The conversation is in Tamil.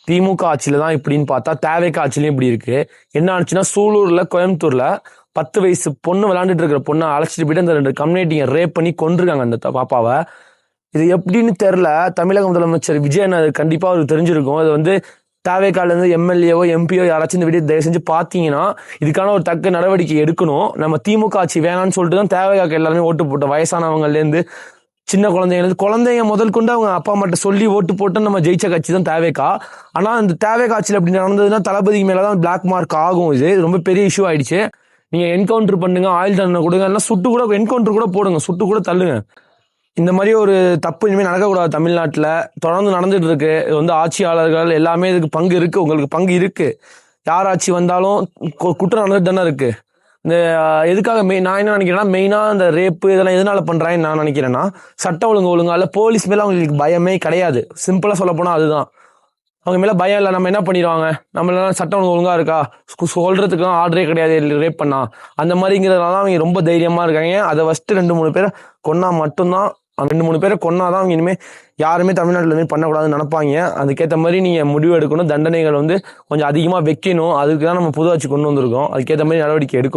திமுக ஆட்சியில தான் இப்படின்னு பார்த்தா தேவைக்கு ஆட்சியிலையும் இப்படி இருக்கு. என்ன ஆச்சுன்னா, சூலூர்ல கோயம்புத்தூர்ல 10 வயசு பொண்ணு விளையாண்டுட்டு இருக்கிற பொண்ணை அழைச்சிட்டு போயிட்டு அந்த 2 கம்யூனிட்டிங்க ரேப் பண்ணி கொன்றுருக்காங்க அந்த பாப்பாவை. இது எப்படின்னு தெரியல. தமிழக முதலமைச்சர் விஜயன் அது கண்டிப்பா அவருக்கு தெரிஞ்சிருக்கும். அது வந்து தேவைக்கால இருந்து எம்எல்ஏவோ எம்பியோ யாராச்சும் இந்த வீடியோ தயவு செஞ்சு பார்த்தீங்கன்னா இதுக்கான ஒரு தக்க நடவடிக்கை எடுக்கணும். நம்ம திமுக ஆட்சி வேணான்னு சொல்லிட்டு தான் தேவைக்காக எல்லாருமே ஓட்டு போட்டோம். வயசானவங்கலேருந்து சின்ன குழந்தைங்க முதல் கொண்டு அவங்க அப்பா அம்மாட்ட சொல்லி ஓட்டு போட்டு நம்ம ஜெயிச்ச கட்சி தான் தேவைக்கா. ஆனா இந்த தேவைக்கா ஆட்சியில் அப்படி நடந்ததுன்னா தளபதி மேலதான் பிளாக் மார்க் ஆகும். இது ரொம்ப பெரிய இஷ்யூ ஆயிடுச்சு. நீங்க என்கவுண்டர் பண்ணுங்க, ஆயுள் தண்டனை கொடுங்க, இல்லைன்னா சுட்டு கூட என்கவுண்டர் கூட போடுங்க, சுட்டு கூட தள்ளுங்க. இந்த மாதிரி ஒரு தப்பு இனிமேல் நடக்கக்கூடாது தமிழ்நாட்டில். தொடர்ந்து நடந்துட்டு இருக்கு. இது வந்து ஆட்சியாளர்கள் எல்லாமே இதுக்கு பங்கு இருக்கு. உங்களுக்கு பங்கு இருக்கு. யார் ஆட்சி வந்தாலும் குற்றம் நடந்துட்டு தானே இருக்கு. இந்த எதுக்காக நான் என்ன நினைக்கிறேன்னா, மெயினா இந்த ரேப்பு இதெல்லாம் எதனால பண்றாங்கன்னு நான் நினைக்கிறேன்னா, சட்டம் ஒழுங்கா இல்ல போலீஸ் மேல அவங்களுக்கு பயமே கிடையாது. சிம்பிளா சொல்ல போனா அதுதான். அவங்க மேல பயம் இல்லை. நம்ம என்ன பண்ணிடுவாங்க, நம்மளால சட்டம் ஒழுங்கா இருக்கா சொல்றதுக்கு ஆர்டரே கிடையாது ரேப் பண்ணா அந்த மாதிரிங்கிறதுனால அவங்க ரொம்ப தைரியமா இருக்காங்க. அதை ஃபர்ஸ்ட் 2-3 பேரை கொன்னா மட்டும்தான், 2-3 பேரை கொன்னாதான் அவங்க இனிமே யாருமே தமிழ்நாட்டில் இருந்து பண்ணக்கூடாதுன்னு நினைப்பாங்க. அதுக்கேற்ற மாதிரி நீங்க முடிவு எடுக்கணும். தண்டனைகள் வந்து கொஞ்சம் அதிகமா வைக்கணும். அதுக்கு தான் நம்ம புது ஆட்சி கொண்டு வந்திருக்கோம். அதுக்கேற்ற மாதிரி நடவடிக்கை எடுக்கணும்.